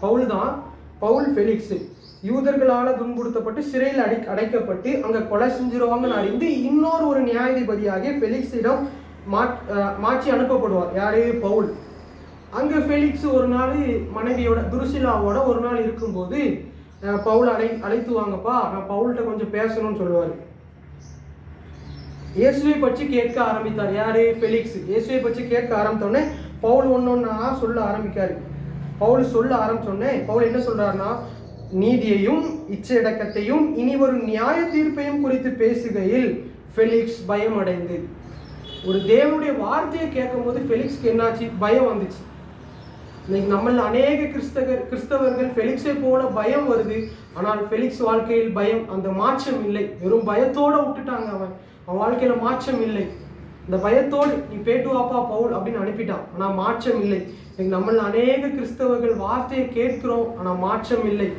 பவுல் தான். பவுல் ஃபெலிக்ஸ் யூதர்களால் துன்புறுத்தப்பட்டு சிறையில் அடைக்கப்பட்டு அங்கே கொலை செஞ்சிருவாங்கன்னு அறிந்து இன்னொரு நியாயாதிபதியாக ஃபெலிக்ஸிடம் மாற்றி அனுப்பப்படுவார். யாரு? பவுல். அங்கே ஃபெலிக்ஸ் ஒரு நாள் மனைவியோட துருசிலாவோட ஒரு நாள் இருக்கும்போது பவுல் அழைத்து வாங்கப்பா, நான் பவுல்கிட்ட கொஞ்சம் பேசணும்னு சொல்லுவார். இயேசுவை பற்றி கேட்க ஆரம்பித்தார். யாரு? ஃபெலிக்ஸ். இயேசுவை பற்றி கேட்க ஆரம்பித்தோடனே பவுல் ஒன்னொன்னா சொல்ல ஆரம்பிக்காரு. பவுல் சொல்ல ஆரம்பிச்சோடனே பவுல் என்ன சொல்றாருன்னா, நீதியையும் இச்சையடக்கத்தையும் இனி ஒரு நியாய தீர்ப்பையும் குறித்து பேசுகையில் ஃபெலிக்ஸ் பயம் அடைந்து. ஒரு தேவனுடைய வார்த்தையை கேட்கும் போது ஃபெலிக்ஸ்க்கு என்னாச்சு? பயம் வந்துச்சு. இன்னைக்கு நம்மள அநேக கிறிஸ்தவர்கள் ஃபெலிக்ஸை போல பயம் வருது. ஆனால் ஃபெலிக்ஸ் வாழ்க்கையில் பயம், அந்த மாற்றம் இல்லை. வெறும் பயத்தோட விட்டுட்டாங்க. அவன் வாழ்க்கையில மாற்றம் இல்லை. இந்த பயத்தோடு நீ பேட்டு வாப்பா பவுல் அப்படின்னு அனுப்பிட்டான். ஆனா மாற்றம் இல்லை. இன்னைக்கு நம்மள அநேக கிறிஸ்தவர்கள் வார்த்தையை கேட்கிறோம், ஆனா மாற்றம் இல்லை.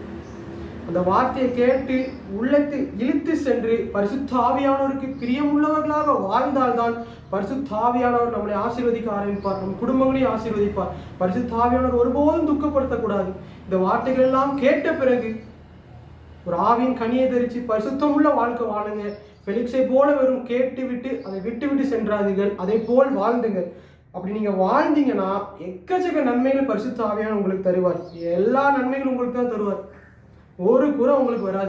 அந்த வார்த்தையை கேட்டு உள்ளத்தில் இழுத்து சென்று பரிசுத்த ஆவியானவருக்கு பிரியமுள்ளவர்களாக வாழ்ந்தால்தான் பரிசுத்த ஆவியானவர் நம்மளை ஆசீர்வதிக்க ஆரம்பிப்பார், நம் குடும்பங்களையும் ஆசீர்வதிப்பார். பரிசுத்த ஆவியானவர் ஒருபோதும் துக்கப்படக்கூடாது. இந்த வார்த்தைகள் எல்லாம் கேட்ட பிறகு ஒரு ஆவியின் கனியை தரிச்சு பரிசுத்தமுள்ள வாழ்க்கை வாழுங்க. ஃபெலிக்ஸை போல வெறும் கேட்டு விட்டு அதை விட்டு சென்றாதீர்கள், அதை போல் வாழ்ந்துங்க. அப்படி நீங்க வாழ்ந்தீங்கன்னா எக்கச்சக்க நன்மைகள் பரிசுத்த ஆவியானவர் உங்களுக்கு தருவார். எல்லா நன்மைகளும் உங்களுக்கு தான் தருவார். ஒரு குறை உங்களுக்கு வராது.